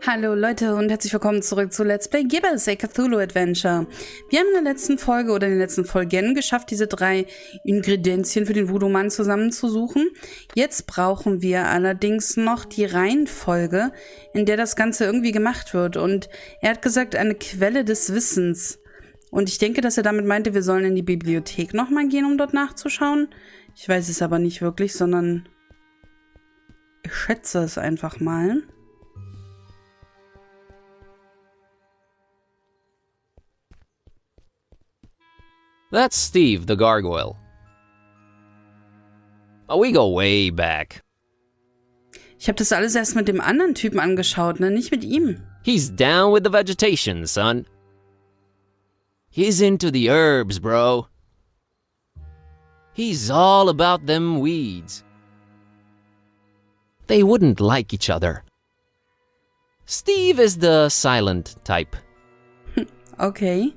Hallo Leute und herzlich willkommen zurück zu Let's Play GIBBOUS, ein CTHULHU Adventure. Wir haben in der letzten Folge oder in den letzten Folgen geschafft, diese 3 Ingredienzien für den Voodoo-Mann zusammenzusuchen. Jetzt brauchen wir allerdings noch die Reihenfolge, in der das Ganze irgendwie gemacht wird. Und er hat gesagt, eine Quelle des Wissens. Und ich denke, dass er damit meinte, wir sollen in die Bibliothek nochmal gehen, um dort nachzuschauen. Ich weiß es aber nicht wirklich, sondern ich schätze es einfach mal. That's Steve, the gargoyle. Oh, we go way back. Ich habe das alles erst mit dem anderen Typen angeschaut, ne? Nicht mit ihm. He's down with the vegetation, son. He's into the herbs, bro. He's all about them weeds. They wouldn't like each other. Steve is the silent type. Okay.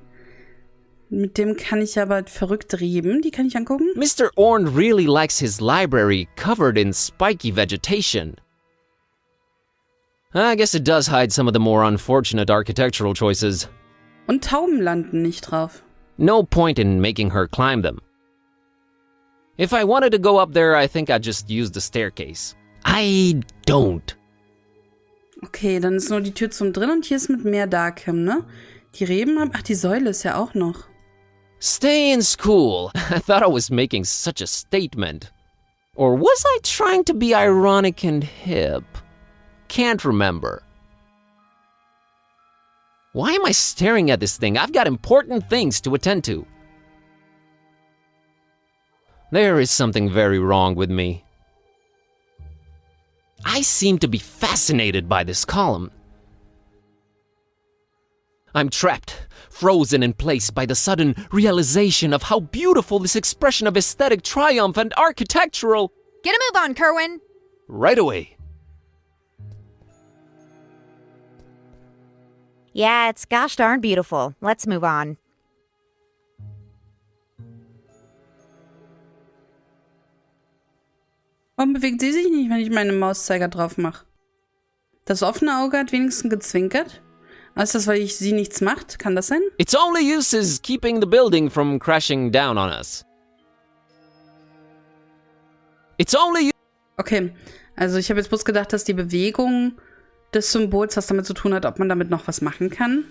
Mit dem kann ich aber verrückt reden. Die kann ich angucken. Mr. Orn really likes his library covered in spiky vegetation. I guess it does hide some of the more unfortunate architectural choices. Und Tauben landen nicht drauf. No point in making her climb them. If I wanted to go up there, I think I'd just use the staircase. I don't. Okay, dann ist nur die Tür zum Drin und hier ist mit mehr Darkham, ne? Die Reben haben... Ach, die Säule ist ja auch noch. Stay in school. I thought I was making such a statement. Or was I trying to be ironic and hip? Can't remember. Why am I staring at this thing? I've got important things to attend to. There is something very wrong with me. I seem to be fascinated by this column. I'm trapped, frozen in place by the sudden realization of how beautiful this expression of aesthetic triumph and architectural... Get a move on, Kerwin! Right away. Yeah, it's gosh darn beautiful. Let's move on. Warum bewegt sie sich nicht, wenn ich meinen Mauszeiger drauf mache? Das offene Auge hat wenigstens gezwinkert. Ist das, weil sie nichts macht? Kann das sein? Its only use is keeping the building from crashing down on us. Its only... Okay, also ich habe jetzt bloß gedacht, dass die Bewegung des Symbols was damit zu tun hat, ob man damit noch was machen kann.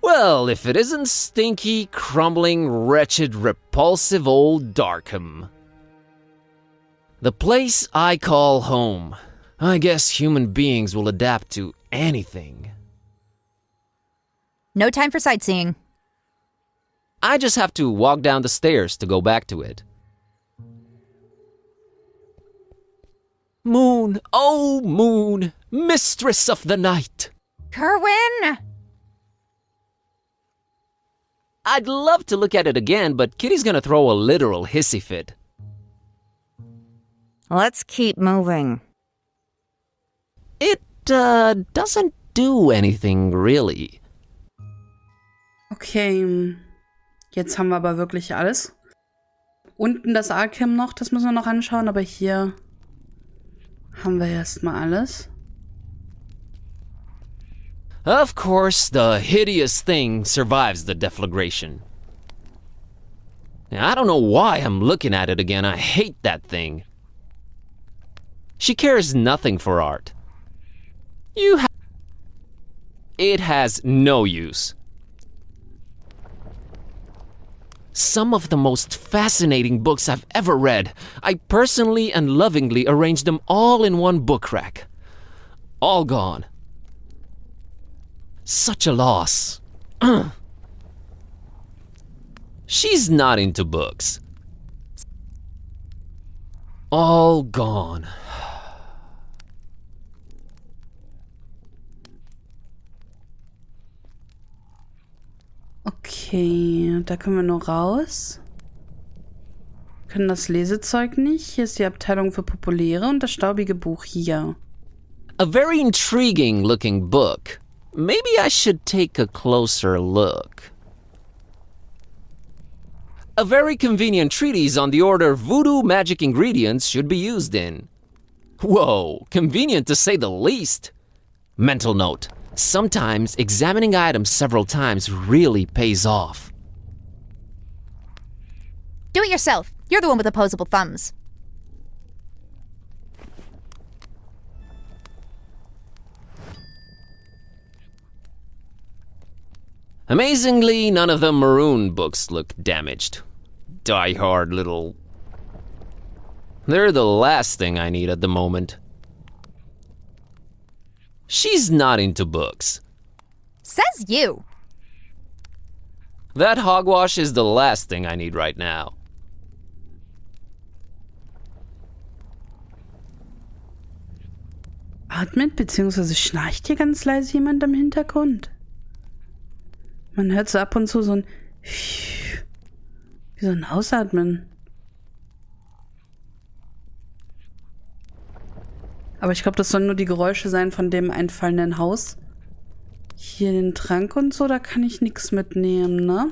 Well, if it isn't stinky, crumbling, wretched, repulsive old Darkham. The place I call home. I guess human beings will adapt to anything. No time for sightseeing. I just have to walk down the stairs to go back to it. Moon, oh moon, mistress of the night. Kerwin! I'd love to look at it again, but Kitty's gonna throw a literal hissy fit. Let's keep moving. It, doesn't do anything, really. Okay, jetzt haben wir aber wirklich alles. Unten das Arkham noch, das müssen wir noch anschauen, aber hier haben wir erstmal alles. Of course, the hideous thing survives the deflagration. I don't know why I'm looking at it again. I hate that thing. She cares nothing for art. It has no use. Some of the most fascinating books I've ever read. I personally and lovingly arranged them all in one book rack. All gone. Such a loss. She's not into books. All gone. Okay, da können wir nur raus. Können das Lesezeug nicht. Hier ist die Abteilung für Populäre und das staubige Buch hier. A very intriguing looking book. Maybe I should take a closer look. A very convenient treatise on the order voodoo magic ingredients should be used in. Whoa, convenient to say the least. Mental note. Sometimes examining items several times really pays off. Do it yourself. You're the one with opposable thumbs. Amazingly, none of the maroon books look damaged. Die-hard little... They're the last thing I need at the moment. She's not into books. Says you. That hogwash is the last thing I need right now. Atmet bzw. schnarcht hier ganz leise jemand im Hintergrund? Man hört so ab und zu so ein wie so ein Ausatmen. Aber ich glaube, das sollen nur die Geräusche sein von dem einfallenden Haus. Hier den Trank und so, da kann ich nichts mitnehmen, ne?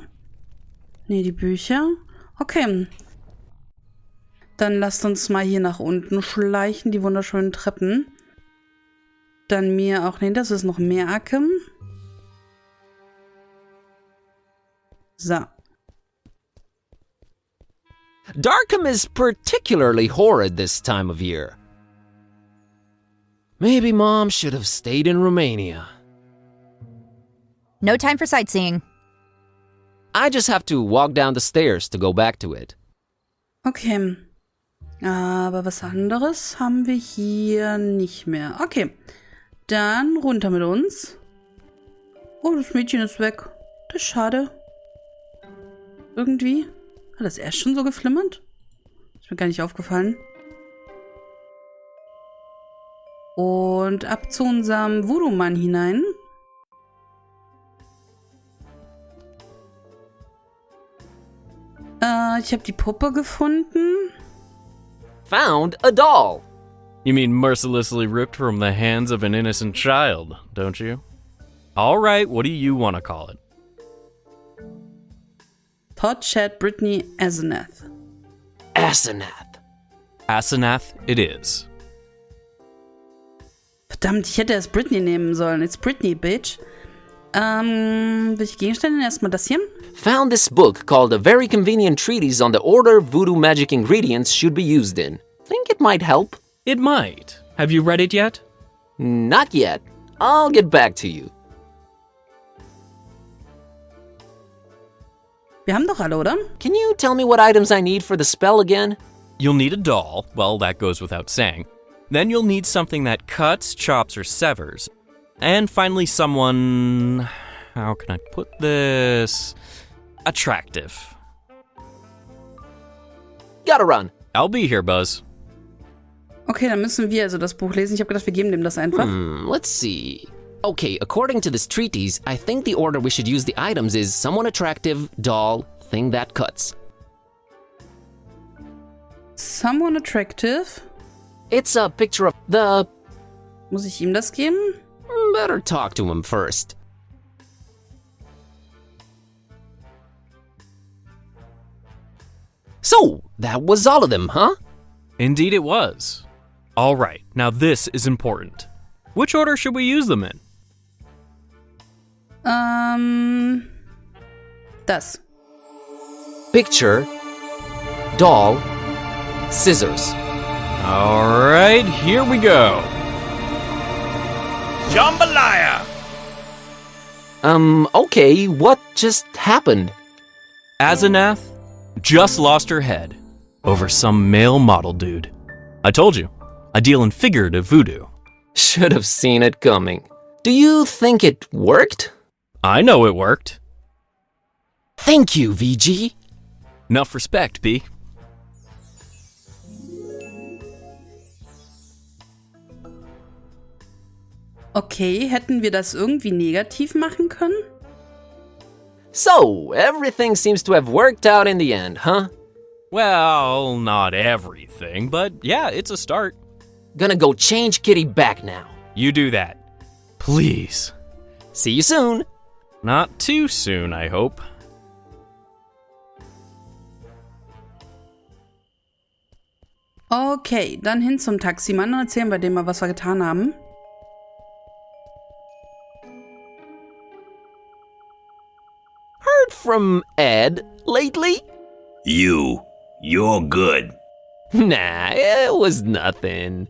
Ne, die Bücher. Okay. Dann lasst uns mal hier nach unten schleichen, die wunderschönen Treppen. Dann mir auch, ne, das ist noch mehr Akem. So. Darkham is particularly horrid this time of year. Maybe Mom should have stayed in Romania. No time for sightseeing. I just have to walk down the stairs to go back to it. Okay. Aber was anderes haben wir hier nicht mehr. Okay. Dann runter mit uns. Oh, das Mädchen ist weg. Das ist schade. Irgendwie. Hat das erst schon so geflimmert? Ist mir gar nicht aufgefallen. Und ab zu unserem Voodoo-Mann hinein. Ich habe die Puppe gefunden. Found a doll. You mean mercilessly ripped from the hands of an innocent child, don't you? All right, what do you want to call it? Todd Chad Brittany Asenath. Asenath. Asenath it is. Verdammt, ich hätte erst Brittany nehmen sollen. It's Brittany, bitch. Welche Gegenstände? Erstmal das hier. Found this book called A Very Convenient Treatise on the Order Voodoo Magic Ingredients Should Be Used In. Think it might help? It might. Have you read it yet? Not yet. I'll get back to you. Wir haben doch alle, oder? Can you tell me what items I need for the spell again? You'll need a doll. Well, that goes without saying. Then you'll need something that cuts, chops, or severs. And finally someone... How can I put this? Attractive. Gotta run. I'll be here, Buzz. Okay, dann müssen wir also das Buch lesen. Ich habe gedacht, wir geben dem das einfach. Let's see. Okay, according to this treatise, I think the order we should use the items is someone attractive, doll, thing that cuts. Someone attractive. It's a picture of the... Muss ich ihm das geben? Better talk to him first. So, that was all of them, huh? Indeed it was. All right, now this is important. Which order should we use them in? Das. Picture, doll, scissors. All right, here we go. Jambalaya! Okay, what just happened? Asenath just lost her head over some male model dude. I told you, I deal in figurative voodoo. Should have seen it coming. Do you think it worked? I know it worked. Thank you, VG. Enough respect, B. Okay, hätten wir das irgendwie negativ machen können? So, everything seems to have worked out in the end, huh? Well, not everything, but yeah, it's a start. Gonna go change Kitty back now. You do that. Please. See you soon. Not too soon, I hope. Okay, dann hin zum Taximann und erzählen wir dem mal, was wir getan haben. heard from Ed lately? You're good. Nah, it was nothing.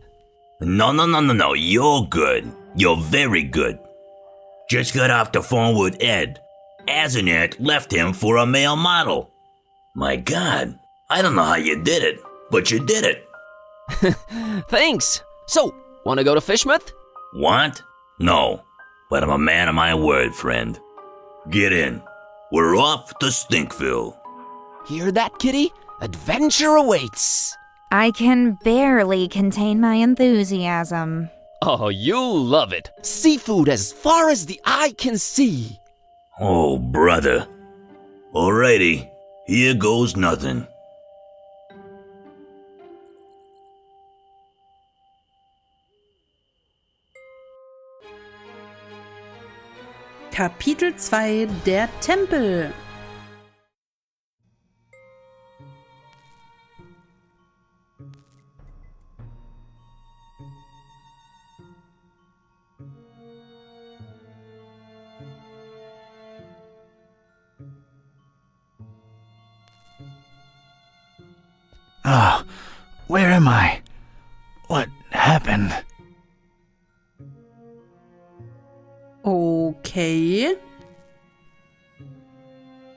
No, you're good. You're very good. Just got off the phone with Ed. Azanet left him for a male model. My God, I don't know how you did it, but you did it. Thanks. So, wanna go to Fishmouth? Want? No, but I'm a man of my word, friend. Get in. We're off to Stinkville. Hear that, kitty? Adventure awaits. I can barely contain my enthusiasm. Oh, you'll love it. Seafood as far as the eye can see. Oh, brother. Alrighty, here goes nothing. Kapitel 2, der Tempel. Ah, where am I? What happened? Okay.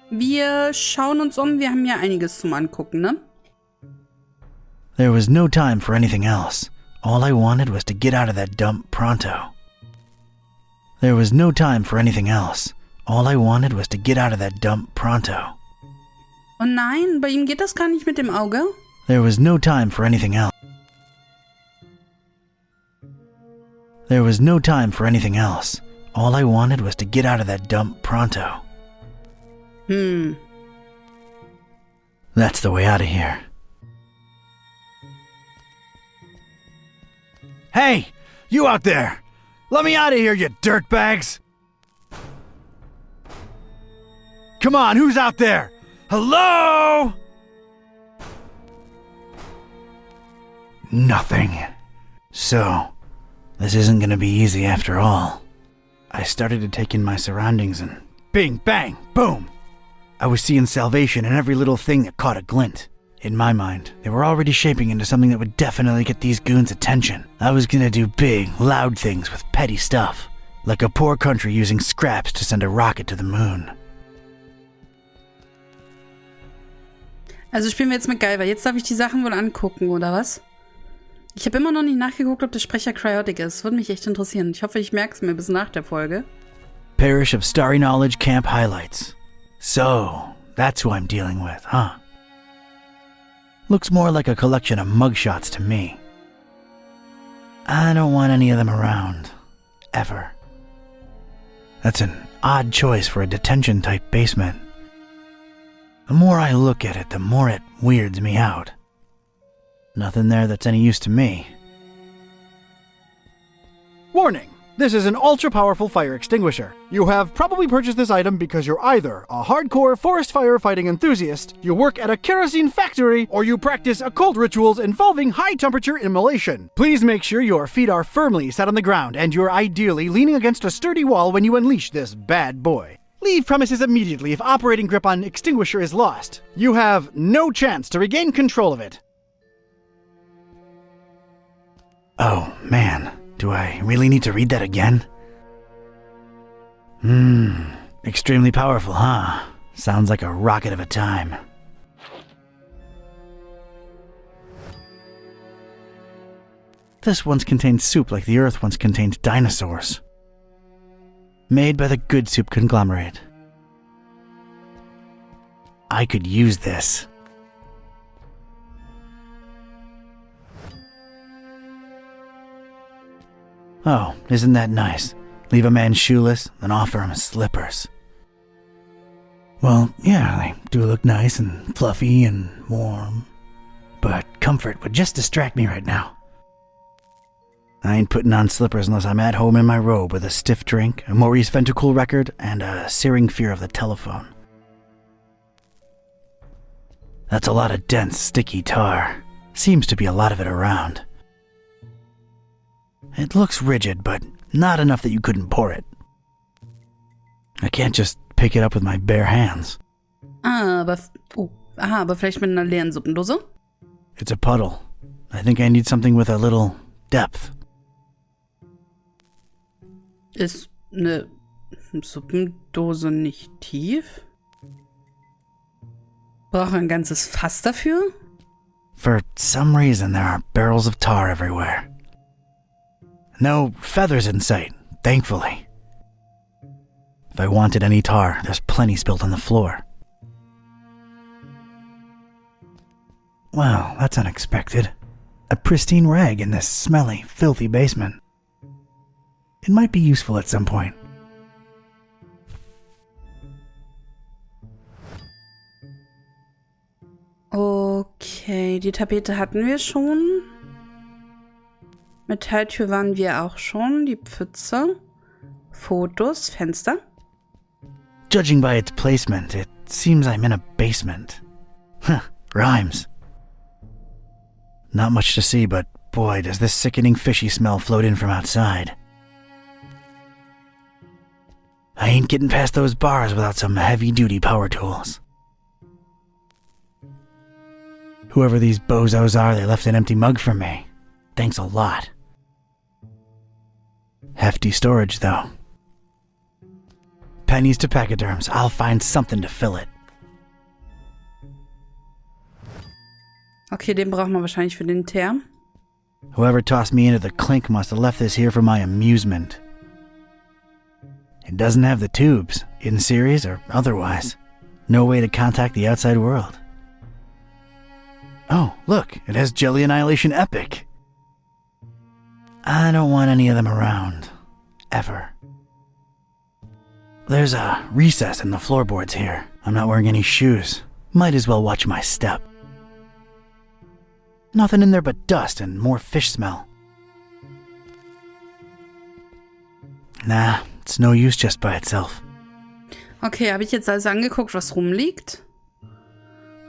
Wir schauen uns um. Wir haben ja einiges zum Angucken, ne? There was no time for anything else. All I wanted was to get out of that dump pronto. There was no time for anything else. All I wanted was to get out of that dump pronto. Oh nein, bei ihm geht das gar nicht mit dem Auge. There was no time for anything else. There was no time for anything else. All I wanted was to get out of that dump pronto. That's the way out of here. Hey, you out there! Let me out of here, you dirtbags! Come on, who's out there? Hello? Nothing. So, this isn't gonna be easy after all. I started to take in my surroundings and bing, bang, boom! I was seeing salvation in every little thing that caught a glint. In my mind, they were already shaping into something that would definitely get these goons' attention. I was gonna do big, loud things with petty stuff, like a poor country using scraps to send a rocket to the moon. Also spielen wir jetzt mit MacGyver. Jetzt darf ich die Sachen wohl angucken, oder was? Ich habe immer noch nicht nachgeguckt, ob der Sprecher Cryotic ist. Würde mich echt interessieren. Ich hoffe, ich merke es mir bis nach der Folge. Parish of Starry Knowledge Camp Highlights. So, that's who I'm dealing with, huh? Looks more like a collection of mugshots to me. I don't want any of them around. Ever. That's an odd choice for a detention-type basement. The more I look at it, the more it weirds me out. Nothing there that's any use to me. Warning! This is an ultra-powerful fire extinguisher. You have probably purchased this item because you're either a hardcore forest firefighting enthusiast, you work at a kerosene factory, or you practice occult rituals involving high-temperature immolation. Please make sure your feet are firmly set on the ground and you're ideally leaning against a sturdy wall when you unleash this bad boy. Leave premises immediately if operating grip on extinguisher is lost. You have no chance to regain control of it. Oh, man. Do I really need to read that again? Extremely powerful, huh? Sounds like a rocket of a time. This once contained soup like the Earth once contained dinosaurs. Made by the Good Soup conglomerate. I could use this. Oh, isn't that nice? Leave a man shoeless, then offer him slippers. Well, yeah, they do look nice and fluffy and warm. But comfort would just distract me right now. I ain't putting on slippers unless I'm at home in my robe with a stiff drink, a Maurice Ventricle record, and a searing fear of the telephone. That's a lot of dense, sticky tar. Seems to be a lot of it around. It looks rigid, but not enough that you couldn't pour it. I can't just pick it up with my bare hands. Aber vielleicht mit einer leeren Suppendose? It's a puddle. I think I need something with a little depth. Ist eine Suppendose nicht tief? Braucht ein ganzes Fass dafür? For some reason, there are barrels of tar everywhere. No feathers in sight, thankfully. If I wanted any tar, there's plenty spilled on the floor. Wow, that's unexpected. A pristine rag in this smelly, filthy basement. It might be useful at some point. Okay, die Tapete hatten wir schon. Metalltür waren wir auch schon. Die Pfütze. Fotos, Fenster. Judging by its placement, it seems I'm in a basement. Huh, rhymes. Not much to see, but boy, does this sickening fishy smell float in from outside. I ain't getting past those bars without some heavy-duty power tools. Whoever these bozos are, they left an empty mug for me. Thanks a lot. Hefty storage, though. Pennies to pachyderms. I'll find something to fill it. Okay, den brauchen wir wahrscheinlich für den Teer. Whoever tossed me into the clink must have left this here for my amusement. It doesn't have the tubes, in series or otherwise. No way to contact the outside world. Oh, look, it has Jelly Annihilation Epic. I don't want any of them around. Ever. There's a recess in the floorboards here. I'm not wearing any shoes. Might as well watch my step. Nothing in there but dust and more fish smell. Nah, it's no use just by itself. Okay, habe ich jetzt also angeguckt, was rumliegt?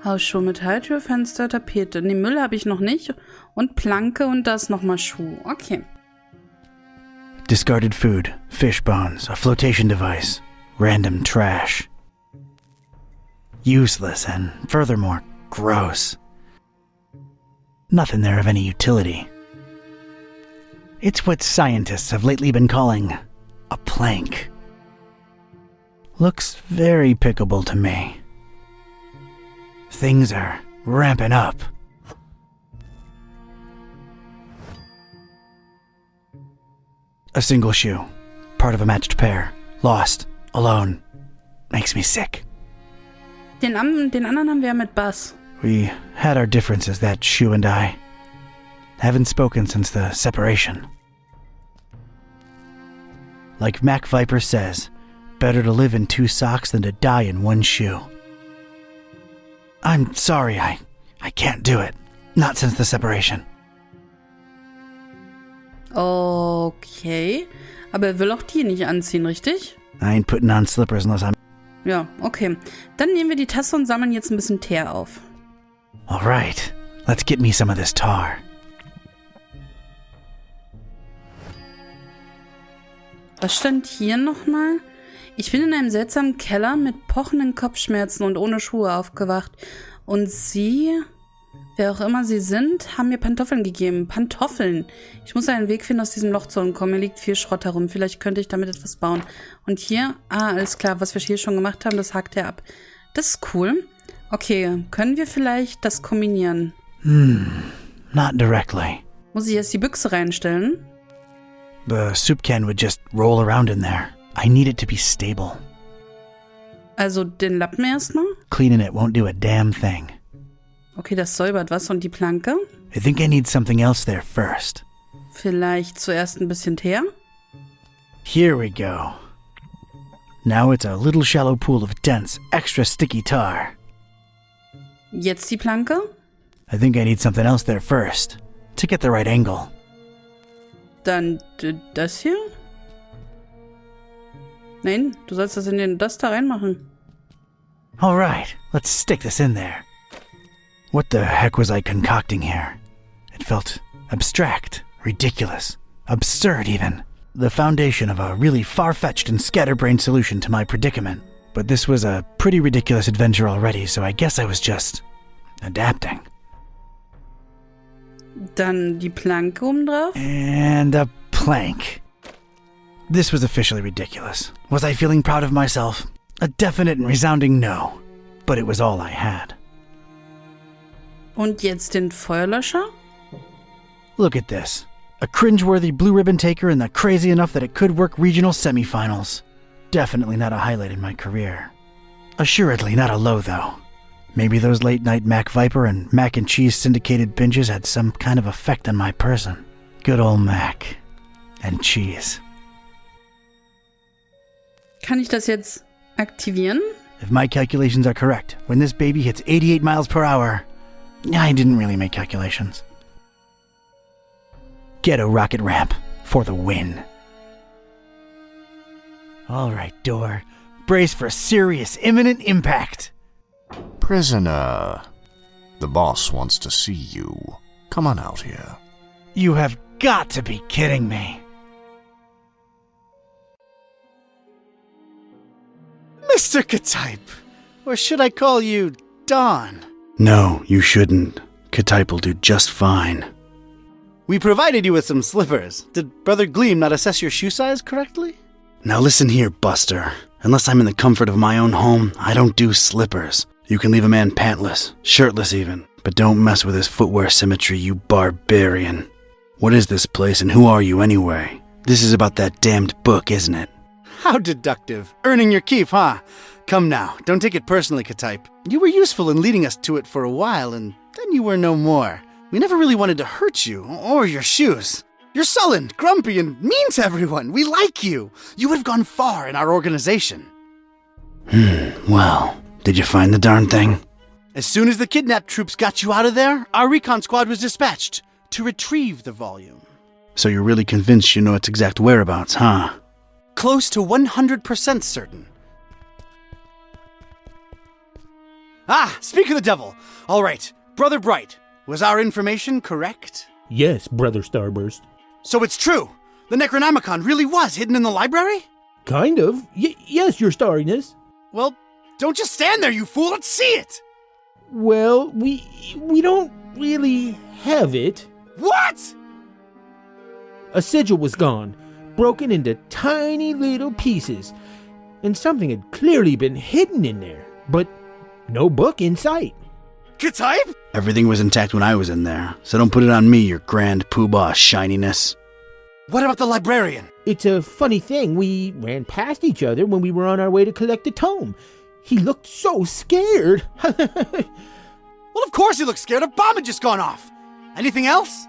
Hausschuh, Metalltür, Fenster, Tapete. Ne, Müll habe ich noch nicht. Und Planke und da ist nochmal Schuh. Okay. Discarded food, fish bones, a flotation device, random trash. Useless and, furthermore, gross. Nothing there of any utility. It's what scientists have lately been calling a plank. Looks very pickable to me. Things are ramping up. A single shoe, part of a matched pair, lost, alone, makes me sick. Den anderen haben wir ja mit Bass. We had our differences, that shoe and I. Haven't spoken since the separation. Like Mac Viper says, better to live in 2 socks than to die in 1 shoe. I'm sorry, I can't do it. Not since the separation. Okay. Aber er will auch die nicht anziehen, richtig? I ain't putting on slippers unless I'm... Ja, okay. Dann nehmen wir die Tasse und sammeln jetzt ein bisschen Teer auf. Alright, let's get me some of this tar. Was stand hier nochmal? Ich bin in einem seltsamen Keller mit pochenden Kopfschmerzen und ohne Schuhe aufgewacht. Und sie, wer auch immer sie sind, haben mir Pantoffeln gegeben. Pantoffeln! Ich muss einen Weg finden, aus diesem Loch zu entkommen. Hier liegt viel Schrott herum. Vielleicht könnte ich damit etwas bauen. Und hier, alles klar, was wir hier schon gemacht haben, das hakt er ab. Das ist cool. Okay, können wir vielleicht das kombinieren? Not directly. Muss ich erst die Büchse reinstellen? The soup can would just roll around in there. I need it to be stable. Also den Lappen erstmal? Cleaning it won't do a damn thing. Okay, das säubert was. Und die Planke? I think I need something else there first. Vielleicht zuerst ein bisschen Teer? Here we go. Now it's a little shallow pool of dense, extra sticky tar. Jetzt die Planke? I think I need something else there first, to get the right angle. Dann das hier? Nein, du sollst das da reinmachen. Alright, let's stick this in there. What the heck was I concocting here? It felt abstract, ridiculous, absurd even. The foundation of a really far-fetched and scatterbrained solution to my predicament. But this was a pretty ridiculous adventure already, so I guess I was just adapting. Dann die Planke oben drauf. And a plank. This was officially ridiculous. Was I feeling proud of myself? A definite and resounding no. But it was all I had. Und jetzt den Feuerlöscher. Look at this. A cringeworthy blue ribbon taker and the crazy enough that it could work regional semifinals. Definitely not a highlight in my career. Assuredly not a low, though. Maybe those late-night Mac Viper and mac and cheese syndicated binges had some kind of effect on my person. Good old Mac. And cheese. Kann ich das jetzt aktivieren? If my calculations are correct, when this baby hits 88 miles per hour... I didn't really make calculations. Ghetto rocket ramp for the win. All right, door. Brace for serious, imminent impact. Prisoner, the boss wants to see you. Come on out here. You have got to be kidding me. Mr. Katype, or should I call you Don? No, you shouldn't. Katype will do just fine. We provided you with some slippers. Did Brother Gleam not assess your shoe size correctly? Now listen here, Buster. Unless I'm in the comfort of my own home, I don't do slippers. You can leave a man pantless, shirtless even, but don't mess with his footwear symmetry, you barbarian. What is this place and who are you anyway? This is about that damned book, isn't it? How deductive. Earning your keep, huh? Come now, don't take it personally, Katype. You were useful in leading us to it for a while, and then you were no more. We never really wanted to hurt you, or your shoes. You're sullen, grumpy, and mean to everyone. We like you. You would have gone far in our organization. Well, did you find the darn thing? As soon as the kidnapped troops got you out of there, our recon squad was dispatched to retrieve the volume. So you're really convinced you know its exact whereabouts, huh? Close to 100% certain. Ah, speak of the devil. All right, Brother Bright, was our information correct? Yes, Brother Starburst. So it's true. The Necronomicon really was hidden in the library? Kind of. Yes, Your Starriness. Well, don't just stand there, you fool. Let's see it. Well, we don't really have it. What? A sigil was gone, broken into tiny little pieces, and something had clearly been hidden in there, but no book in sight. Katype? Everything was intact when I was in there, so don't put it on me, your grand poobah shininess. What about the librarian? It's a funny thing, we ran past each other when we were on our way to collect the tome. He looked so scared. Well, of course he looked scared. A bomb had just gone off. Anything else?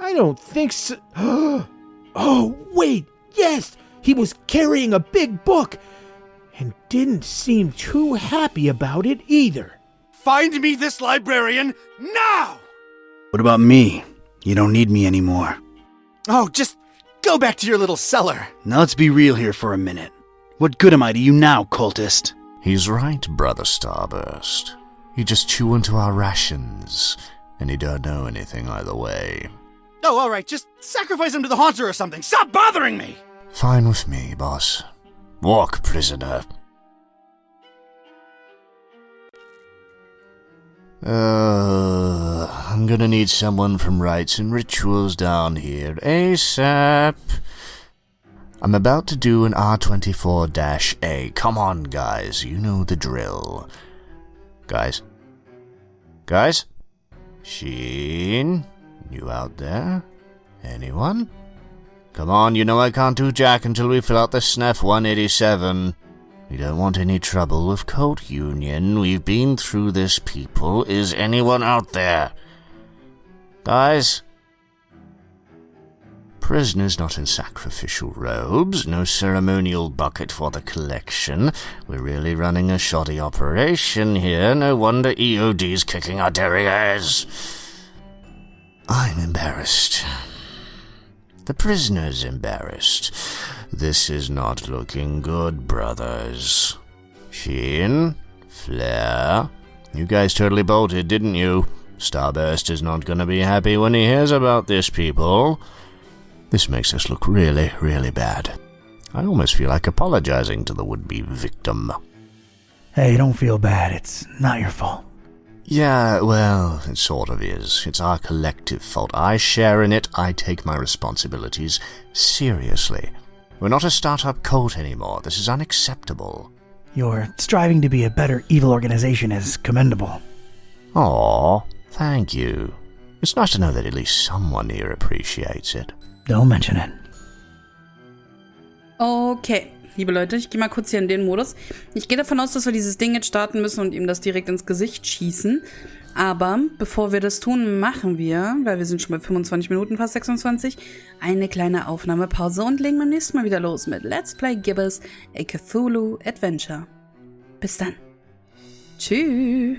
I don't think so. Oh, wait, yes! He was carrying a big book, and didn't seem too happy about it either. Find me this librarian now! What about me? You don't need me anymore. Oh, just go back to your little cellar. Now let's be real here for a minute. What good am I to you now, cultist? He's right, Brother Starburst. You just chew into our rations, and you don't know anything either way. Oh, all right, just sacrifice him to the Haunter or something. Stop bothering me! Fine with me, boss. Walk, prisoner. I'm gonna need someone from Rites and Rituals down here ASAP. I'm about to do an R24-A. Come on, guys, you know the drill. Guys? Sheen? You out there? Anyone? Come on, you know I can't do jack until we fill out the SNF 187. We don't want any trouble with Cult Union. We've been through this, people. Is anyone out there? Guys? Prisoners not in sacrificial robes. No ceremonial bucket for the collection. We're really running a shoddy operation here. No wonder EOD's kicking our derrieres. I'm embarrassed. The prisoner's embarrassed. This is not looking good, brothers. Sheen? Flare? You guys totally bolted, didn't you? Starburst is not gonna be happy when he hears about this, people. This makes us look really, really bad. I almost feel like apologizing to the would-be victim. Hey, don't feel bad. It's not your fault. Yeah, well, it sort of is. It's our collective fault. I share in it. I take my responsibilities seriously. We're not a startup cult anymore. This is unacceptable. Your striving to be a better evil organization is commendable. Aw, thank you. It's nice to know that at least someone here appreciates it. Don't mention it. Okay, liebe Leute, ich gehe mal kurz hier in den Modus. Ich gehe davon aus, dass wir dieses Ding jetzt starten müssen und ihm das direkt ins Gesicht schießen. Aber bevor wir das tun, machen wir, weil wir sind schon bei 25 Minuten, fast 26, eine kleine Aufnahmepause und legen beim nächsten Mal wieder los mit Let's Play GIBBOUS, a Cthulhu Adventure. Bis dann. Tschüss.